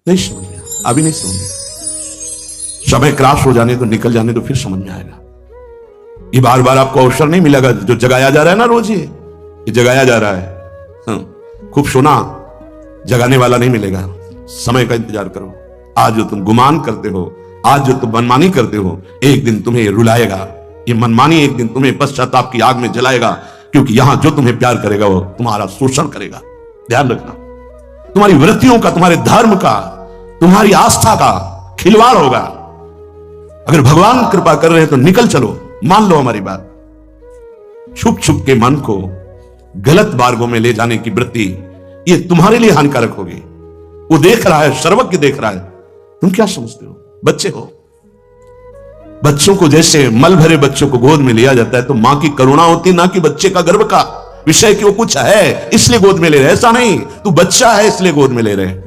नहीं समझ में, अभी नहीं समझ में। समय क्रॉस हो जाने तो, निकल जाने तो फिर समझ में आएगा। ये बार बार आपको अवसर नहीं मिलेगा। जो जगाया जा रहा है ना रोज, ये जगाया जा रहा है। खूब सुना, जगाने वाला नहीं मिलेगा। समय का इंतजार करो। आज जो तुम गुमान करते हो, आज जो तुम मनमानी करते हो, एक दिन तुम्हें रुलाएगा। ये मनमानी एक दिन तुम्हें पश्चाताप की आग में जलाएगा, क्योंकि यहां जो तुम्हें प्यार करेगा वो तुम्हारा शोषण करेगा। ध्यान रखना, तुम्हारी वृत्तियों का, तुम्हारे धर्म का, तुम्हारी आस्था का खिलवाड़ होगा। अगर भगवान कृपा कर रहे हैं तो निकल चलो, मान लो हमारी बात। छुप छुप के मन को गलत मार्गों में ले जाने की वृत्ति, ये तुम्हारे लिए हानिकारक होगी। वो देख रहा है, सर्वज्ञ देख रहा है। तुम क्या समझते हो? बच्चे हो। बच्चों को जैसे मल भरे बच्चों को गोद में लिया जाता है तो मां की करुणा होती, ना कि बच्चे का गर्व का विषय कि वो कुछ है इसलिए गोद में ले रहे। ऐसा नहीं, तू बच्चा है इसलिए गोद में ले रहे।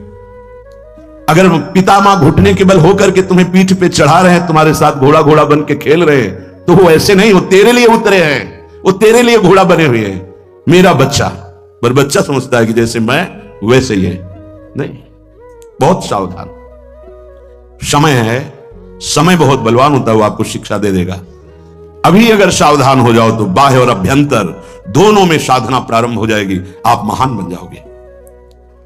अगर पिता मां घुटने के बल होकर के तुम्हें पीठ पे चढ़ा रहे हैं, तुम्हारे साथ घोड़ा घोड़ा बन के खेल रहे हैं, तो वो ऐसे नहीं, वो तेरे लिए उतरे हैं, वो तेरे लिए घोड़ा बने हुए हैं। मेरा बच्चा, पर बच्चा समझता है कि जैसे मैं वैसे ही है। नहीं, बहुत सावधान। समय है, समय बहुत बलवान होता है, वो आपको शिक्षा दे देगा। अभी अगर सावधान हो जाओ तो बाह्य और अभ्यंतर दोनों में साधना प्रारंभ हो जाएगी, आप महान बन जाओगे।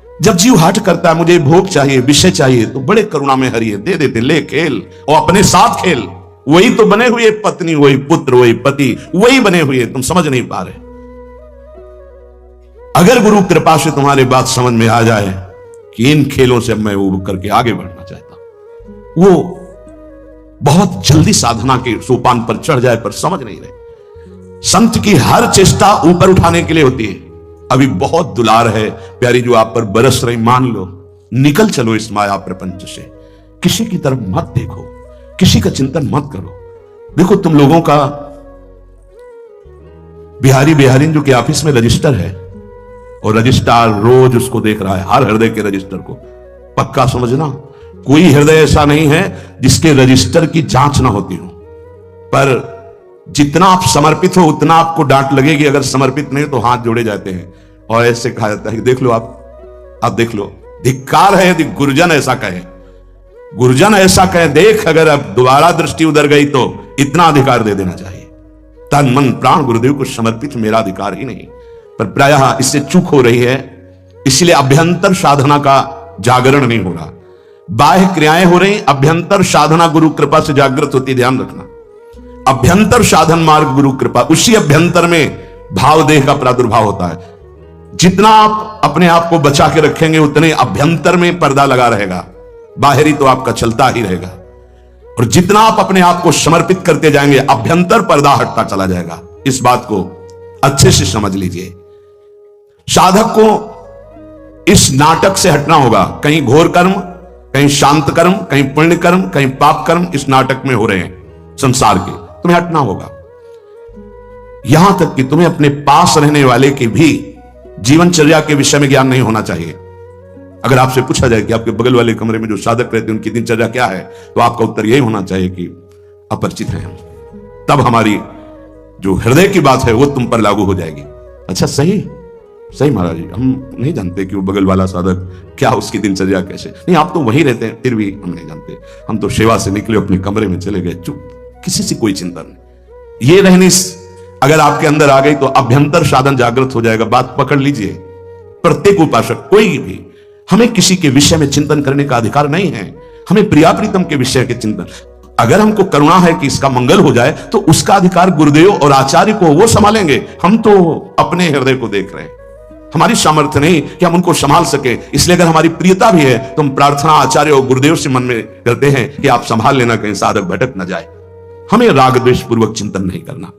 जब जीव हट करता है, मुझे भोग चाहिए, विषय चाहिए, तो बड़े करुणा में हरिये दे देते, ले खेल और अपने साथ खेल। वही तो बने हुए पत्नी, वही पुत्र, वही पति, वही बने हुए, तुम समझ नहीं पा रहे। अगर गुरु कृपा से तुम्हारी बात समझ में आ जाए कि इन खेलों से मैं उब करके आगे बढ़ना चाहता हूं, वो बहुत जल्दी साधना के सोपान पर चढ़ जाए, पर समझ नहीं रहे। संत की हर चेष्टा ऊपर उठाने के लिए होती है। अभी बहुत दुलार है प्यारी जो आप पर बरस रही, मान लो, निकल चलो इस माया प्रपंच से। किसी की तरफ मत देखो, किसी का चिंतन मत करो। देखो, तुम लोगों का बिहारी बिहारीन जो कि ऑफिस में रजिस्टर है, और रजिस्ट्रार रोज उसको देख रहा है, हर हृदय के रजिस्टर को। पक्का समझना, कोई हृदय ऐसा नहीं है जिसके रजिस्टर की जांच ना होती हो। पर जितना आप समर्पित हो उतना आपको डांट लगेगी। अगर समर्पित नहीं तो हाथ जोड़े जाते हैं और ऐसे कहा जाता है कि देख लो, आप देख लो। धिक्कार है यदि गुरुजन ऐसा कहे, गुरुजन ऐसा कहे, देख अगर अब दोबारा दृष्टि उधर गई तो इतना अधिकार दे देना चाहिए। तन मन प्राण गुरुदेव को समर्पित मेरा अधिकार ही नहीं। पर प्रायः इससे चूक हो रही है, इसलिए अभ्यंतर साधना का जागरण नहीं हो रहा। बाह्य क्रियाएं हो रही, अभ्यंतर साधना गुरु कृपा से जागृत होती। ध्यान रखना, अभ्यंतर साधन मार्ग गुरु कृपा, उसी अभ्यंतर में भाव देह का प्रादुर्भाव होता है। जितना आप अपने आप को बचा के रखेंगे उतने अभ्यंतर में पर्दा लगा रहेगा, बाहरी तो आपका चलता ही रहेगा। और जितना आप अपने आप को समर्पित करते जाएंगे, अभ्यंतर पर्दा हटता चला जाएगा। इस बात को अच्छे से समझ लीजिए। साधक को इस नाटक से हटना होगा। कहीं घोर कर्म, कहीं शांत कर्म, कहीं पुण्य कर्म, कहीं पाप कर्म इस नाटक में हो रहे हैं संसार के। तुम्हें हटना होगा। यहां तक कि तुम्हें अपने पास रहने वाले के भी जीवनचर्या के विषय में ज्ञान नहीं होना चाहिए। अगर आपसे पूछा जाए कि आपके बगल वाले कमरे में जो साधक रहते हैं उनकी दिनचर्या क्या है, तो आपका उत्तर यही होना चाहिए कि अपरिचित हैं हम। तब हमारी जो हृदय की बात है वो तुम पर लागू हो जाएगी। अच्छा, सही सही महाराज जी, हम नहीं जानते कि वो बगल वाला साधक क्या, उसकी दिनचर्या कैसे। नहीं, आप तो वहीं रहते हैं, फिर भी हम नहीं जानते। हम तो सेवा से निकले, अपने कमरे में चले गए, चुप, किसी से कोई चिंता नहीं। ये रहनी अगर आपके अंदर आ गई तो अभ्यंतर साधन जागृत हो जाएगा। बात पकड़ लीजिए। प्रत्येक उपासक, कोई भी, हमें किसी के विषय में चिंतन करने का अधिकार नहीं है। हमें प्रिया प्रीतम के विषय के चिंतन, अगर हमको करुणा है कि इसका मंगल हो जाए तो उसका अधिकार गुरुदेव और आचार्य को वो संभालेंगे। हम तो अपने हृदय को देख रहे हैं, हमारी सामर्थ्य नहीं कि हम उनको संभाल सके। इसलिए अगर हमारी प्रियता भी है तो हम प्रार्थना आचार्य और गुरुदेव से मन में करते हैं कि आप संभाल लेना, कहीं साधक भटक न जाए। हमें राग द्वेष पूर्वक चिंतन नहीं करना।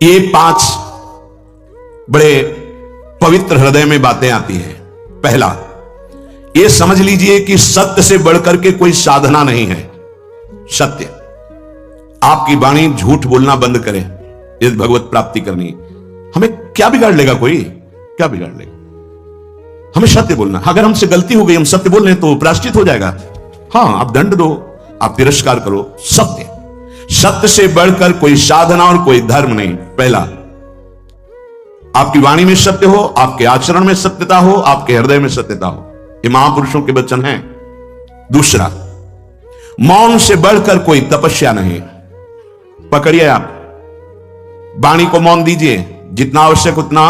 ये 5 बड़े पवित्र हृदय में बातें आती हैं। पहला, ये समझ लीजिए कि सत्य से बढ़कर के कोई साधना नहीं है। सत्य, आपकी वाणी झूठ बोलना बंद करें यदि भगवत प्राप्ति करनी। हमें क्या बिगाड़ लेगा कोई, क्या बिगाड़ लेगा? हमें सत्य बोलना। अगर हमसे गलती हो गई, हम सत्य बोल रहे हैं तो प्रायश्चित हो जाएगा। हां, आप दंड दो, आप तिरस्कार करो। सत्य, सत्य से बढ़कर कोई साधना और कोई धर्म नहीं। पहला, आपकी वाणी में सत्य हो, आपके आचरण में सत्यता हो, आपके हृदय में सत्यता हो। ये महापुरुषों के वचन हैं। दूसरा, मौन से बढ़कर कोई तपस्या नहीं। पकड़िए आप, वाणी को मौन दीजिए, जितना आवश्यक उतना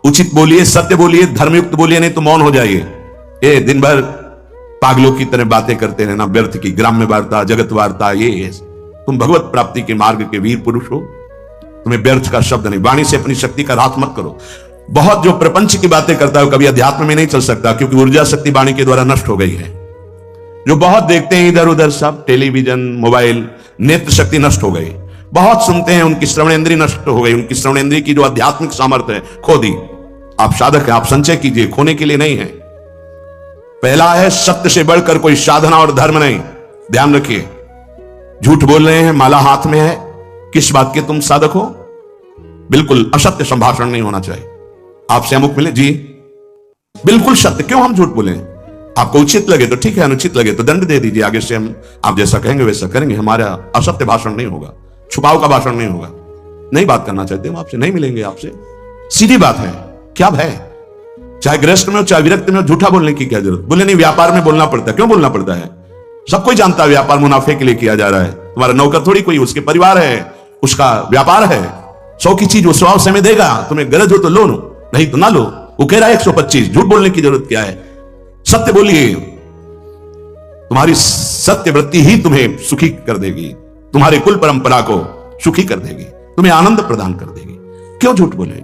उचित बोलिए, सत्य बोलिए, धर्मयुक्त बोलिए, नहीं तो मौन हो जाइए। ये दिन भर पागलों की तरह बातें करते रहना, व्यर्थ की ग्राम्य वार्ता, जगत वार्ता, ये तुम भगवत प्राप्ति के मार्ग के वीर पुरुष हो, तुम्हें व्यर्थ का शब्द नहीं। वाणी से अपनी शक्ति का रात मत करो। बहुत जो प्रपंच की बातें करता है कभी अध्यात्म में नहीं चल सकता, क्योंकि ऊर्जा शक्ति वाणी के द्वारा नष्ट हो गई है। जो बहुत देखते हैं इधर उधर सब, टेलीविजन, मोबाइल, नेत्र शक्ति नष्ट हो गई। बहुत सुनते हैं, उनकी श्रवणेंद्रिय नष्ट हो गई, उनकी श्रवणेंद्रिय की जो आध्यात्मिक सामर्थ्य है खो दी। आप साधक हैं, आप संचय कीजिए, खोने के लिए नहीं है। पहला है, सत्य से बढ़कर कोई साधना और धर्म नहीं। ध्यान रखिए, झूठ बोल रहे हैं, माला हाथ में है, किस बात के तुम साधक हो? बिल्कुल असत्य संभाषण नहीं होना चाहिए। आपसे अमुक मिले जी, बिल्कुल सत्य, क्यों हम झूठ बोले? आपको उचित लगे तो ठीक है, अनुचित लगे तो दंड दे दीजिए। आगे से हम आप जैसा कहेंगे वैसा करेंगे। हमारा असत्य भाषण नहीं होगा, छुपाव का भाषण नहीं होगा। नहीं बात करना चाहते हम आपसे, नहीं मिलेंगे आपसे, सीधी बात है। क्या भय? चाहे गृहस्थ में हो चाहे विरक्त में हो, झूठा बोलने की क्या जरूरत? बोले नहीं, व्यापार में बोलना पड़ता है। क्यों बोलना पड़ता है? सब कोई जानता है व्यापार मुनाफे के लिए किया जा रहा है। तुम्हारा नौकर थोड़ी कोई, उसके परिवार है, उसका व्यापार है। 100 की चीज वो 100 समय देगा, तुम्हें गरज हो तो लो, नहीं तो ना लो। वो कह रहा है 125, झूठ बोलने की जरूरत क्या है? सत्य बोलिए, तुम्हारी सत्य वृत्ति ही तुम्हें सुखी कर देगी, तुम्हारे कुल परंपरा को सुखी कर देगी, तुम्हें आनंद प्रदान कर देगी। क्यों झूठ बोले?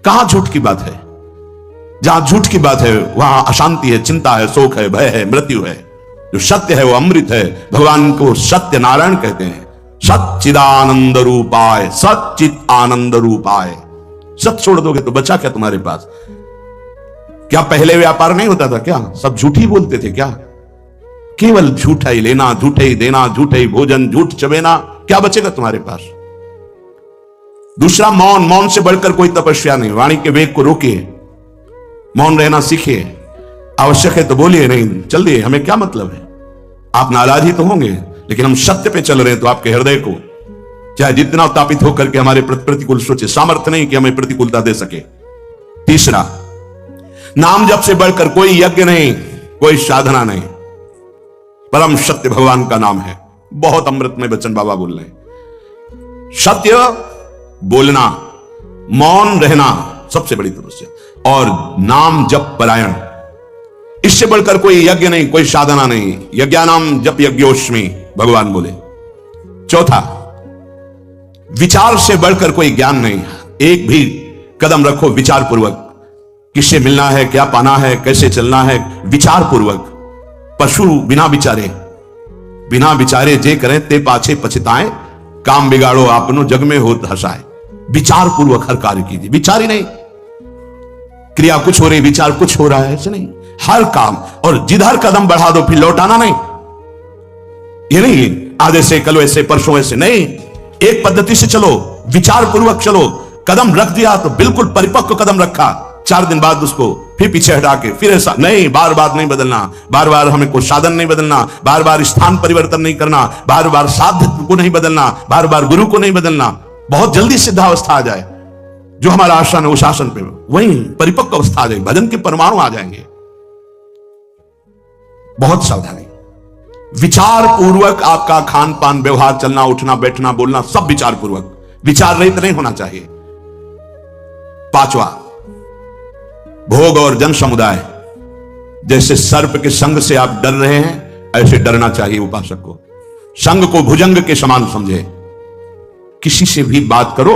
कहां झूठ की बात है? जहां झूठ की बात है वहां अशांति है, चिंता है, शोक है, भय है, मृत्यु है। जो सत्य है वो अमृत है। भगवान को सत्य नारायण कहते हैं। सच्चिदानंद रूपाय, सच्चित आनंद रूपाय। सत्य छोड़ दोगे तो बचा क्या तुम्हारे पास? क्या पहले व्यापार नहीं होता था क्या? सब झूठ ही बोलते थे क्या? केवल झूठा ही लेना, झूठे ही देना, झूठे ही भोजन, झूठ चबेना, क्या बचेगा तुम्हारे पास? दूसरा, मौन। मौन से बढ़कर कोई तपस्या नहीं। वाणी के वेग को रोकिए, मौन रहना सीखिए। आवश्यक है तो बोलिए, नहीं चलिए, हमें क्या मतलब है। आप नाराज ही तो होंगे, लेकिन हम सत्य पे चल रहे हैं तो आपके हृदय को चाहे जितना तापित होकर के हमारे प्रतिकूल सोचे, सामर्थ्य नहीं कि हमें प्रतिकूलता दे सके। तीसरा, नाम जप से बढ़कर कोई यज्ञ नहीं, कोई साधना नहीं। परम सत्य भगवान का नाम है। बहुत अमृतमय वचन बाबा बोल रहे हैं। सत्य बोलना, मौन रहना सबसे बड़ी तपस्या, और नाम जप परायण, इससे बढ़कर कोई यज्ञ नहीं, कोई साधना नहीं। यज्ञानाम जप यज्ञोस्मि भगवान बोले। चौथा, विचार से बढ़कर कोई ज्ञान नहीं। एक भी कदम रखो विचार पूर्वक, किससे मिलना है, क्या पाना है, कैसे चलना है, विचार पूर्वक। पशु बिना विचारे जे करें ते पाछे पछताएं, काम बिगाड़ो आपनो जग में होत हंसाए। विचार पूर्वक हर कार्य कीजिए। विचार ही नहीं, क्रिया कुछ हो रही, विचार कुछ हो रहा है, ऐसे नहीं। हर काम, और जिधर कदम बढ़ा दो फिर लौटाना नहीं। ये नहीं आज ऐसे, कल वैसे, परसों ऐसे नहीं। एक पद्धति से चलो, विचार पूर्वक चलो। कदम रख दिया तो बिल्कुल परिपक्व कदम रखा, 4 दिन बाद उसको फिर पीछे हटा के फिर ऐसा नहीं। बार बार नहीं बदलना, बार बार हमें कोई साधन नहीं बदलना, बार बार स्थान परिवर्तन नहीं करना, बार बार साध्य को नहीं बदलना, बार बार गुरु को नहीं बदलना। बहुत जल्दी सिद्धावस्था आ जाए, जो हमारा आसन है उस आसन पे वही परिपक्व अवस्था आ जाएगी, भजन के परमाणु आ जाएंगे। बहुत सावधानी, विचार पूर्वक आपका खान पान, व्यवहार, चलना उठना, बैठना, बोलना सब विचार पूर्वक, विचार रहित नहीं होना चाहिए। पांचवा, भोग और जन समुदाय। जैसे सर्प के संग से आप डर रहे हैं, ऐसे डरना चाहिए उपासक को। संग को भुजंग के समान समझे। किसी से भी बात करो,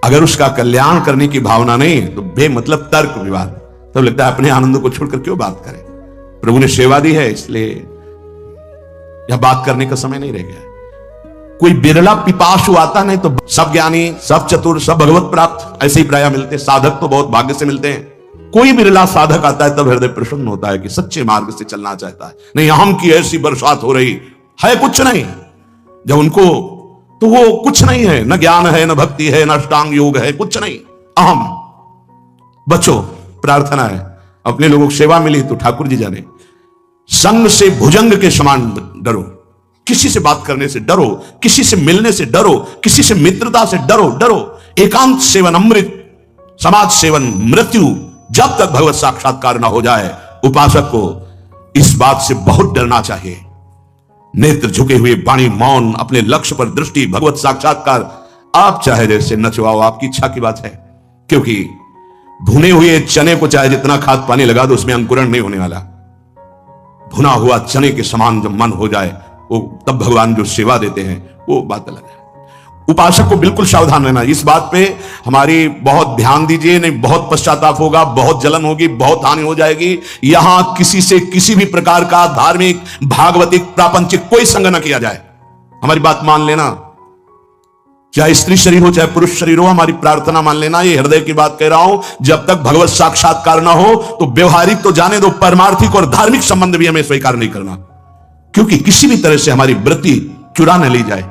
अगर उसका कल्याण करने की भावना नहीं तो बेमतलब तर्क विवाद, तब लगता है अपने आनंद को छोड़कर क्यों बात करें। प्रभु ने सेवा दी है, इसलिए यह बात करने का समय नहीं रह गया। कोई बिरला पिपासु आता नहीं तो सब ज्ञानी, सब चतुर, सब भगवत प्राप्त ऐसे ही प्राय मिलते। साधक तो बहुत भाग्य से मिलते हैं। कोई बिरला साधक आता है तब हृदय प्रसन्न होता है कि सच्चे मार्ग से चलना चाहता है। नहीं, अहम की ऐसी बरसात हो रही है, कुछ नहीं। जब उनको तो वो कुछ नहीं है, न ज्ञान है, न भक्ति है, न अष्टांग योग है, कुछ नहीं, अहम। बचो, प्रार्थना है। अपने लोगों को सेवा मिली तो ठाकुर जी जाने। संग से भुजंग के समान डरो। किसी से बात करने से डरो, किसी से मिलने से डरो, किसी से मित्रता से डरो। एकांत सेवन अमृत, समाज सेवन मृत्यु, जब तक भगवत साक्षात्कार ना हो जाए, उपासक को इस बात से बहुत डरना चाहिए। नेत्र झुके हुए, वाणी मौन, अपने लक्ष्य पर दृष्टि, भगवत साक्षात्कार। आप चाहे जैसे नचवाओ, आपकी इच्छा की बात है, क्योंकि भुने हुए चने को चाहे जितना खाद पानी लगा दो, उसमें अंकुरण नहीं होने वाला। भुना हुआ चने के समान जब मन हो जाए, वो तब भगवान जो सेवा देते हैं वो बात अलग है। उपासक को बिल्कुल सावधान रहना, इस बात पे हमारी बहुत ध्यान दीजिए, नहीं बहुत पश्चाताप होगा, बहुत जलन होगी, बहुत हानि हो जाएगी। यहां किसी से किसी भी प्रकार का धार्मिक, भागवतिक, प्रापंचिक कोई संग न किया जाए। हमारी बात मान लेना, चाहे स्त्री शरीर हो चाहे पुरुष शरीर हो, हमारी प्रार्थना मान लेना। ये हृदय की बात कह रहा हूं, जब तक भगवत साक्षात्कार ना हो तो व्यवहारिक तो जाने दो, परमार्थिक और धार्मिक संबंध भी हमें स्वीकार नहीं करना, क्योंकि किसी भी तरह से हमारी वृत्ति चुरा न ली जाए।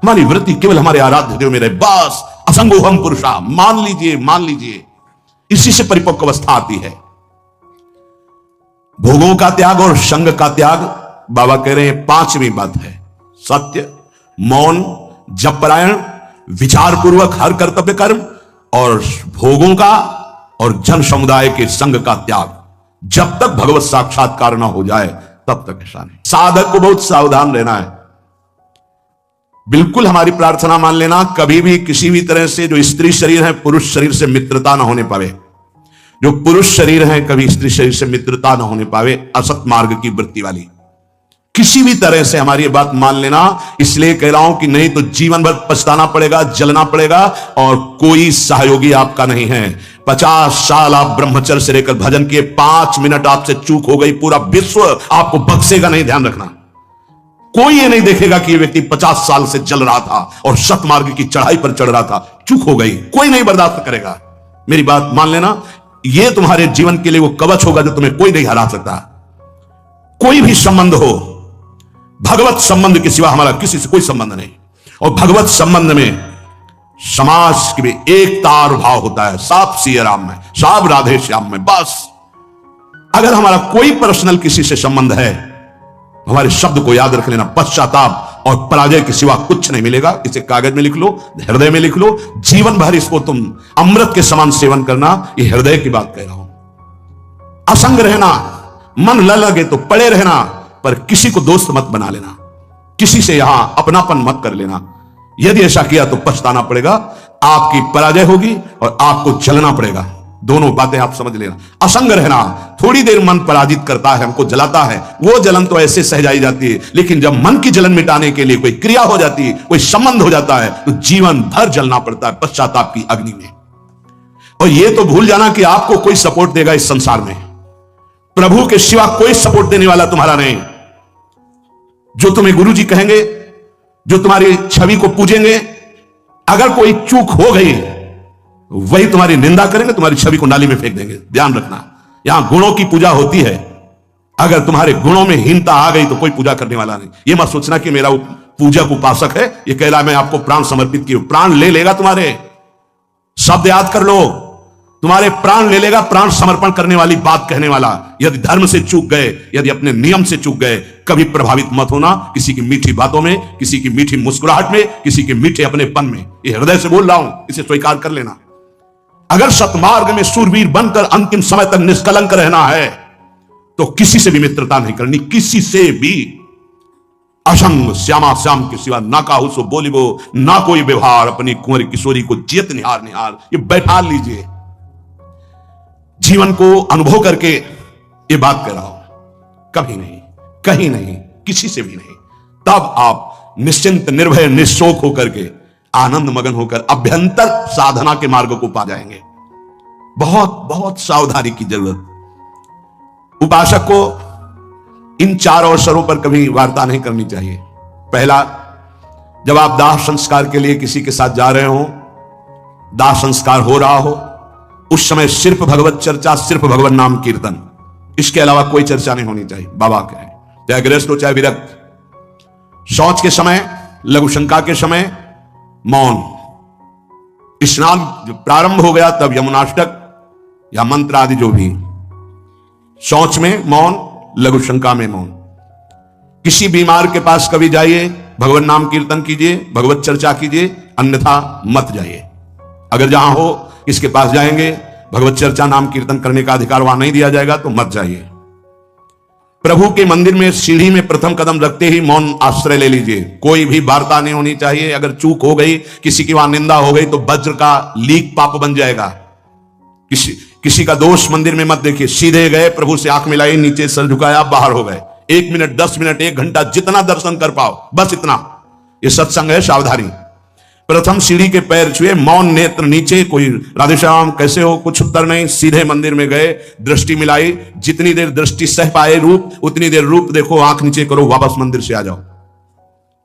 हमारी वृत्ति केवल हमारे आराध्य देव में रहे, बस। असंगोहम पुरुषा, मान लीजिए, मान लीजिए। इसी से परिपक्व अवस्था आती है। भोगों का त्याग और संग का त्याग, बाबा कह रहे हैं, पांचवी बात है। सत्य, मौन, जप परायण, विचार पूर्वक हर कर्तव्य कर्म, और भोगों का और जन समुदाय के संग का त्याग। जब तक भगवत साक्षात्कार ना हो जाए तब तक ऐसा नहीं। साधक को बहुत सावधान रहना है। बिल्कुल हमारी प्रार्थना मान लेना, कभी भी किसी भी तरह से जो स्त्री शरीर है पुरुष शरीर से मित्रता ना होने पावे। जो पुरुष शरीर है कभी स्त्री शरीर से मित्रता ना होने पावे, असत मार्ग की वृत्ति वाली। किसी भी तरह से हमारी ये बात मान लेना। इसलिए कह रहा हूं कि नहीं तो जीवन भर पछताना पड़ेगा, जलना पड़ेगा, और कोई सहयोगी आपका नहीं है। 50 साल आप ब्रह्मचर्य से रहकर भजन किए, 5 मिनट आपसे चूक हो गई, पूरा विश्व आपको बख्शेगा नहीं, ध्यान रखना। कोई ये नहीं देखेगा कि ये व्यक्ति 50 साल से जल रहा था और सतमार्ग की चढ़ाई पर चढ़ रहा था, चूक हो गई, कोई नहीं बर्दाश्त करेगा। मेरी बात मान लेना, ये तुम्हारे जीवन के लिए वो कवच होगा जो तुम्हें कोई नहीं हरा सकता। कोई भी संबंध हो, भगवत संबंध के सिवा हमारा किसी से कोई संबंध नहीं। और भगवत संबंध में समाज की भी एकता और भाव होता है। साफ सिया राम में, साफ राधे श्याम में, बस। अगर हमारा कोई पर्सनल किसी से संबंध है, हमारे शब्द को याद रख लेना, पश्चाताप और पराजय के सिवा कुछ नहीं मिलेगा। इसे कागज में लिख लो, हृदय में लिख लो, जीवन भर इसको तुम अमृत के समान सेवन करना। ये हृदय की बात कह रहा हूं। असंग रहना, मन न लगे तो पड़े रहना, पर किसी को दोस्त मत बना लेना, किसी से यहां अपनापन मत कर लेना। यदि ऐसा किया तो पछताना पड़ेगा, आपकी पराजय होगी और आपको जलना पड़ेगा। दोनों बातें आप समझ लेना। असंग रहना, थोड़ी देर मन पराजित करता है, हमको जलाता है, वो जलन तो ऐसे सहजाई जाती है, लेकिन जब मन की जलन मिटाने के लिए कोई क्रिया हो जाती है, कोई संबंध हो जाता है, तो जीवन भर जलना पड़ता है पश्चाताप की अग्नि में। और यह तो भूल जाना कि आपको कोई सपोर्ट देगा इस संसार में, प्रभु के सिवा कोई सपोर्ट देने वाला तुम्हारा नहीं। जो तुम्हें गुरु जी कहेंगे, जो तुम्हारी छवि को पूजेंगे, अगर कोई चूक हो गई वही तुम्हारी निंदा करेंगे, तुम्हारी छवि को नाली में फेंक देंगे। ध्यान रखना, यहां गुणों की पूजा होती है। अगर तुम्हारे गुणों में हीनता आ गई तो कोई पूजा करने वाला नहीं। ये मत सोचना कि मेरा पूजक उपासक है, ये कह रहा है मैं आपको प्राण समर्पित किया। प्राण ले लेगा तुम्हारे, शब्द याद कर लो, तुम्हारे प्राण ले लेगा प्राण समर्पण करने वाली बात कहने वाला। यदि धर्म से चूक गए, यदि अपने नियम से चूक गए, कभी प्रभावित मत होना किसी की मीठी बातों में, किसी की मीठी मुस्कुराहट में, किसी के मीठे अपनेपन में। ये हृदय से बोल रहा हूं, इसे स्वीकार कर लेना। अगर सतमार्ग में सूरवीर बनकर अंतिम समय तक निष्कलंक रहना है तो किसी से भी मित्रता नहीं करनी, किसी से भी। असंग श्यामा श्याम के सिवा ना काहू सो बोलिबो, ना कोई व्यवहार, अपनी कुंवरी किशोरी को जियत निहार निहार। ये बैठा लीजिए, जीवन को अनुभव करके ये बात कर रहा हूं। कभी नहीं, कहीं नहीं, किसी से भी नहीं। तब आप निश्चिंत, निर्भय, निशोक होकर के, आनंद मगन होकर अभ्यंतर साधना के मार्ग को पा जाएंगे। बहुत बहुत सावधानी की जरूरत। उपासक को इन 4 अवसरों पर कभी वार्ता नहीं करनी चाहिए। पहला, जब आप दाह संस्कार के लिए किसी के साथ जा रहे हो, दाह संस्कार हो रहा हो, उस समय सिर्फ भगवत चर्चा, सिर्फ भगवत नाम कीर्तन, इसके अलावा कोई चर्चा नहीं होनी चाहिए। बाबा कहें, चाहे गृहस्थ हो चाहे विरक्त। शौच के समय, लघु शंका के समय मौन। स्नान जब प्रारंभ हो गया तब यमुनाष्टक या मंत्र आदि जो भी। शौच में मौन, लघु शंका में मौन। किसी बीमार के पास कभी जाइए, भगवत नाम कीर्तन कीजिए, भगवत चर्चा कीजिए, अन्यथा मत जाइए। अगर जहां हो, इसके पास जाएंगे, भगवत चर्चा नाम कीर्तन करने का अधिकार वहां नहीं दिया जाएगा तो मत जाइए। प्रभु के मंदिर में सीढ़ी में प्रथम कदम रखते ही मौन आश्रय ले लीजिए। कोई भी वार्ता नहीं होनी चाहिए। अगर चूक हो गई, किसी की वहां निंदा हो गई तो वज्र का लीक पाप बन जाएगा। किसी का दोष मंदिर में मत देखिए। सीधे गए, प्रभु से आंख मिलाई, नीचे सर झुकाया, बाहर हो गए। 1 मिनट, 10 मिनट, 1 घंटा, जितना दर्शन कर पाओ, बस इतना। ये सत्संग है, सावधानी। प्रथम सीढ़ी के पैर छुए, मौन, नेत्र नीचे, कोई राधे श्याम कैसे हो, कुछ उत्तर नहीं। सीधे मंदिर में गए, दृष्टि मिलाई, जितनी देर दृष्टि सह पाए रूप, उतनी देर रूप देखो, आंख नीचे करो, वापस मंदिर से आ जाओ।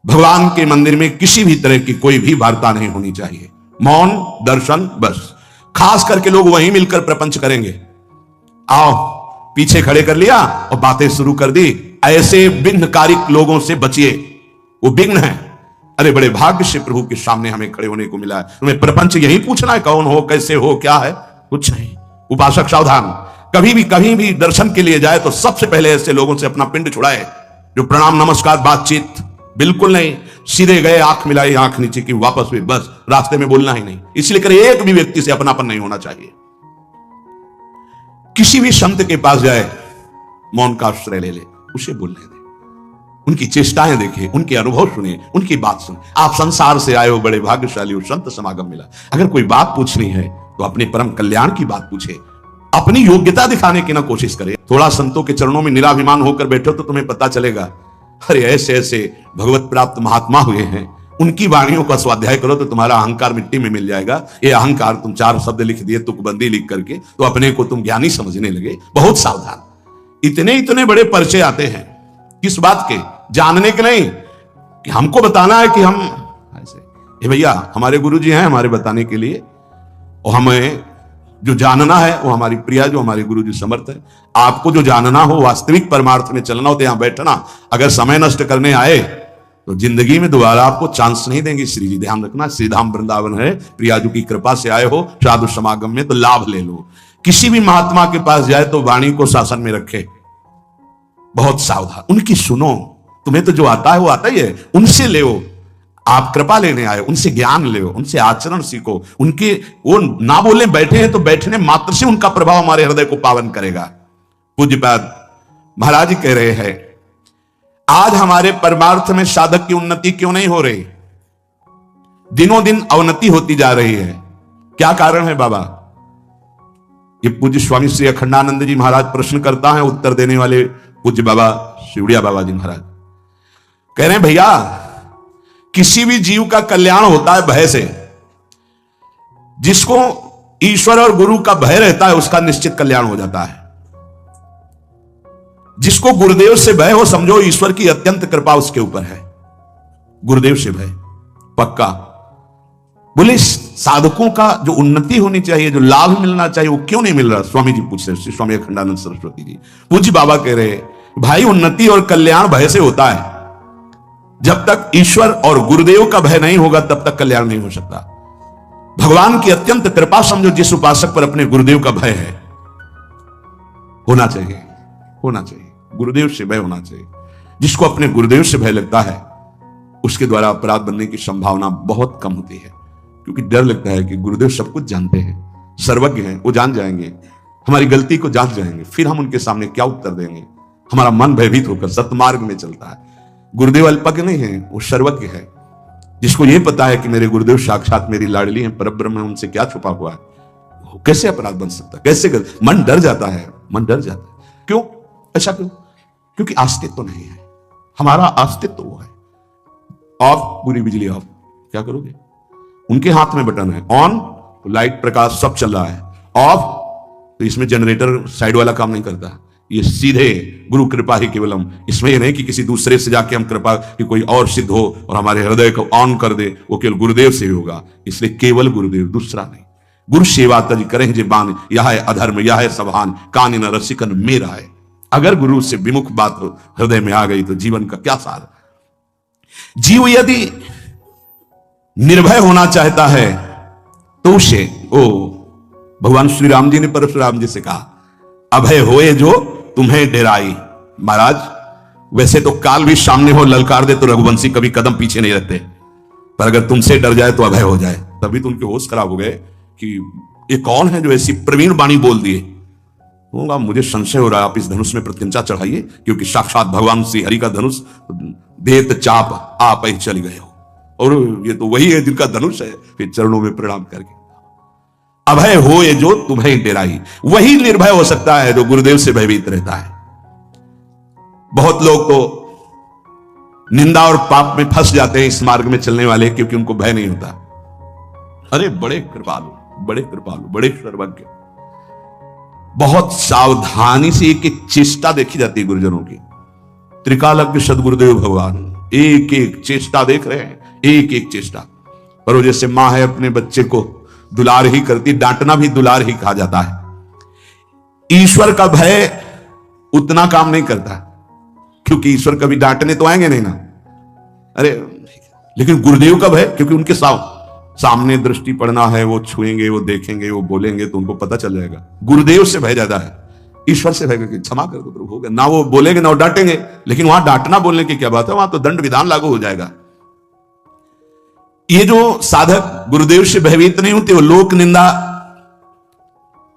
भगवान के मंदिर में किसी भी तरह की कोई भी वार्ता नहीं होनी चाहिए। मौन, दर्शन, बस। खास करके लोग वहीं मिलकर प्रपंच करेंगे। आओ, पीछे खड़े कर लिया और बातें शुरू कर दी। ऐसे विघ्नकारिक लोगों से बचिए, वो विघ्न है। अरे बड़े भाग्य से प्रभु के सामने हमें खड़े होने को मिला है। तुम्हें प्रपंच यही पूछना है, कौन हो, कैसे हो, क्या है, कुछ नहीं। उपासक सावधान, कहीं भी दर्शन के लिए जाए तो सबसे पहले ऐसे लोगों से अपना पिंड छुड़ाए जो प्रणाम नमस्कार बातचीत बिल्कुल नहीं। सीधे गए, आंख मिलाई, आंख नीचे की, वापस हुए, बस। रास्ते में बोलना ही नहीं। इसलिए करे एक भी व्यक्ति से अपनापन नहीं होना चाहिए। किसी भी संत के पास जाए, मौन का आश्रय ले ले, उसे बोलने दे, उनकी चेष्टाएं देखिए, उनके अनुभव सुनिए, उनकी बात सुनिए। आप संसार से आए हो, बड़े भाग्यशाली हो, संत समागम मिला। अगर कोई बात पूछनी है तो अपने परम कल्याण की बात पूछे, अपनी योग्यता दिखाने की ना कोशिश करे। थोड़ा संतों के चरणों में निराभिमान होकर बैठो तो तुम्हें पता चलेगा, अरे ऐसे ऐसे भगवत प्राप्त महात्मा हुए हैं, उनकी वाणियों का स्वाध्याय करो तो तुम्हारा अहंकार मिट्टी में मिल जाएगा। ये अहंकार, तुम 4 शब्द लिख दिए तुकबंदी लिख करके तो अपने को तुम ज्ञानी समझने लगे। बहुत सावधान। इतने बड़े पर्चे आते हैं, किस बात के? जानने के नहीं, कि हमको बताना है कि हम ऐसे। ये भैया हमारे गुरुजी हैं हमारे बताने के लिए, और हमें जो जानना है वो हमारी प्रिया, जो हमारे गुरुजी समर्थ है। आपको जो जानना हो, वास्तविक परमार्थ में चलना हो तो यहां बैठना। अगर समय नष्ट करने आए तो जिंदगी में दोबारा आपको चांस नहीं देंगे। श्री जी ध्यान रखना, श्रीधाम वृंदावन है, प्रियाजू की कृपा से आए हो साधु समागम में तो लाभ ले लो। किसी भी महात्मा के पास जाए तो वाणी को शासन में रखे, बहुत सावधान, उनकी सुनो। तुम्हें तो जो आता है वो आता ही है, उनसे ले। आप कृपा लेने आए, उनसे ज्ञान ले, उनसे आचरण सीखो। उनके वो ना बोले बैठे हैं तो बैठने मात्र से उनका प्रभाव हमारे हृदय को पावन करेगा। पूज्यपाद महाराज जी कह रहे हैं, आज हमारे परमार्थ में साधक की उन्नति क्यों नहीं हो रही? दिनों दिन अवनति होती जा रही है। क्या कारण है बाबा? ये पूज्य स्वामी श्री अखंडानंद जी महाराज प्रश्न करता है, उत्तर देने वाले पूज्य बाबा शिवड़िया बाबा जी महाराज कह रहे हैं, भैया किसी भी जीव का कल्याण होता है भय से। जिसको ईश्वर और गुरु का भय रहता है उसका निश्चित कल्याण हो जाता है। जिसको गुरुदेव से भय हो, समझो ईश्वर की अत्यंत कृपा उसके ऊपर है। गुरुदेव से भय पक्का। बोले साधकों का जो उन्नति होनी चाहिए, जो लाभ मिलना चाहिए, वो क्यों नहीं मिल रहा? स्वामी जी पूछ रहे, श्री स्वामी अखंडानंद सरस्वती जी। पूज्य बाबा कह रहे, भाई उन्नति और कल्याण भय से होता है। जब तक ईश्वर और गुरुदेव का भय नहीं होगा तब तक कल्याण नहीं हो सकता। भगवान की अत्यंत कृपा समझो, जिस उपासक पर अपने गुरुदेव का भय है, होना चाहिए, होना चाहिए, गुरुदेव से भय होना चाहिए। जिसको अपने गुरुदेव से भय लगता है उसके द्वारा अपराध बनने की संभावना बहुत कम होती है, क्योंकि डर लगता है कि गुरुदेव सब कुछ जानते हैं, सर्वज्ञ हैं, वो जान जाएंगे, हमारी गलती को जांच जाएंगे, फिर हम उनके सामने क्या उत्तर देंगे। हमारा मन भयभीत होकर सतमार्ग में चलता है। गुरुदेव अल्पज्ञ नहीं है, वो सर्वज्ञ है। जिसको ये पता है कि मेरे गुरुदेव साक्षात मेरी लाडली हैं, परब्रह्म है, उनसे क्या छुपा हुआ है, वो कैसे अपराध बन सकता है? कैसे मन डर जाता है, मन डर जाता है। क्यों ऐसा? क्यों? क्योंकि अस्तित्व तो नहीं है। हमारा अस्तित्व वो है। ऑफ, पूरी बिजली ऑफ, क्या करोगे? उनके हाथ में बटन है, ऑन तो लाइट प्रकाश सब चल रहा है, ऑफ तो इसमें जनरेटर साइड वाला काम नहीं करता। ये सीधे गुरु कृपा ही केवलम। इसमें ये नहीं कि किसी दूसरे से जाके हम कृपा कि कोई और सिद्ध हो और हमारे हृदय को ऑन कर दे, वो केवल गुरुदेव से ही होगा। इसलिए केवल गुरुदेव, दूसरा नहीं। गुरु सेवा तज करें जे बान, यह है अधर्म यह है सभान, कान न रसिकन मेरा है। अगर गुरु से विमुख बात हृदय में आ गई तो जीवन का क्या सार? जीव यदि निर्भय होना चाहता है तो उसे, भगवान श्री राम जी ने परशुराम जी से कहा, अभय होए जो तुम्हें डेराई। महाराज वैसे तो काल भी सामने हो ललकार दे तो रघुवंशी कभी कदम पीछे नहीं रहते, पर अगर तुमसे डर जाए तो अभय हो जाए। तभी तो उनके होश खराब हो गए कि ये कौन है जो ऐसी प्रवीण वाणी बोल दिए? होगा, मुझे संशय हो रहा है, आप इस धनुष में प्रत्यंचा चढ़ाइए, क्योंकि साक्षात भगवान श्री हरि का धनुष देत चाप आप ही चल गए हो, और ये तो वही है जिनका धनुष है। फिर चरणों में प्रणाम करके, अभय हो ये जो तुम्हें डेराई, वही निर्भय हो सकता है जो गुरुदेव से भयभीत रहता है। बहुत लोग तो निंदा और पाप में फंस जाते हैं इस मार्ग में चलने वाले, क्योंकि उनको भय नहीं होता। अरे बड़े कृपालु, बड़े कृपालु, बड़े सर्वज्ञ, बहुत सावधानी से एक एक चेष्टा देखी जाती है गुरुजनों की। त्रिकालज्ञ सदगुरुदेव भगवान एक एक चेष्टा देख रहे हैं, एक एक चेष्टा। पर वो जैसे मां है अपने बच्चे को दुलार ही करती, डांटना भी दुलार ही कहा जाता है। ईश्वर का भय उतना काम नहीं करता, क्योंकि ईश्वर कभी डांटने तो आएंगे नहीं ना। अरे लेकिन गुरुदेव का भय, क्योंकि उनके सामने दृष्टि पड़ना है, वो छुएंगे, वो देखेंगे, वो बोलेंगे, तो उनको पता चल जाएगा। गुरुदेव से भय ज्यादा है, ईश्वर से भय कि क्षमा कर दो प्रभु, हो गया ना। वो बोलेंगे ना वो डांटेंगे, लेकिन वहां डांटना बोलने की क्या बात है, वहां तो दंड विधान लागू हो जाएगा। ये जो साधक गुरुदेव से भयभीत नहीं होते, वो लोक निंदा,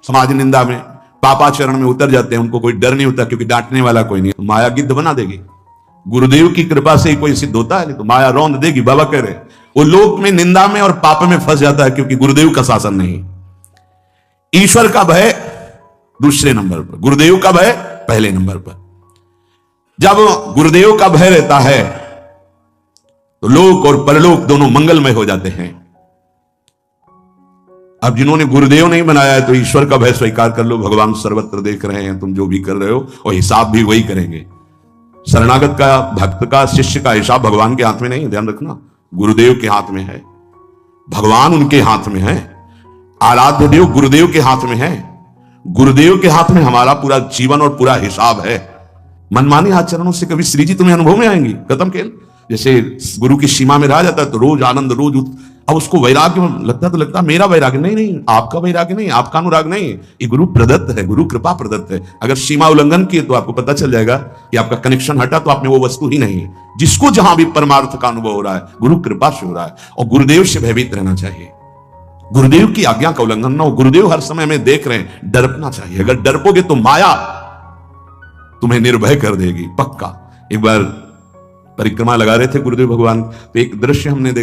समाज निंदा में, पापाचरण में उतर जाते हैं। उनको कोई डर नहीं होता, क्योंकि डांटने वाला कोई नहीं, माया गिद्ध बना देगी। गुरुदेव की कृपा से ही कोई सिद्ध होता है, नहीं तो माया रौंद देगी। बाबा कह रहे वो लोक में, निंदा में और पाप में फंस जाता है, क्योंकि गुरुदेव का शासन नहीं। ईश्वर का भय दूसरे नंबर पर, गुरुदेव का भय पहले नंबर पर। जब गुरुदेव का भय रहता है तो लोक और परलोक दोनों मंगलमय हो जाते हैं। अब जिन्होंने गुरुदेव नहीं बनाया है, तो ईश्वर का भय स्वीकार कर लो, भगवान सर्वत्र देख रहे हैं तुम जो भी कर रहे हो, और हिसाब भी वही करेंगे। शरणागत का, भक्त का, शिष्य का हिसाब भगवान के हाथ में नहीं, ध्यान रखना, गुरुदेव के हाथ में है। भगवान उनके हाथ में है, आराध्य देव गुरुदेव के हाथ में है। गुरुदेव के हाथ में हमारा पूरा जीवन और पूरा हिसाब है। मनमानी आचरणों से कभी श्री जी तुम्हें अनुभव में आएंगी, खत्म खेल। जैसे गुरु की सीमा में रहा जाता है तो रोज आनंद, रोज अब उसको वैराग्य लगता, तो लगता मेरा वैराग्य नहीं, आपका वैराग्य नहीं, आपका अनुराग नहीं, ये गुरु प्रदत्त है, गुरु कृपा प्रदत्त है। अगर सीमा उल्लंघन की तो आपको पता चल जाएगा कि आपका कनेक्शन हटा, तो आप में वो वस्तु ही नहीं है। जिसको जहां भी परमार्थ का अनुभव हो रहा है, गुरु कृपा से हो रहा है। और गुरुदेव से भयभीत रहना चाहिए, गुरुदेव की आज्ञा का उल्लंघन ना हो। गुरुदेव हर समय में देख रहे हैं, डरना चाहिए। अगर डरपोगे तो माया तुम्हें निर्भय कर देगी, पक्का। एक बार परिक्रमा लगा रहे थे गुरुदेव भगवान, तो एक दृश्य हमने देखा।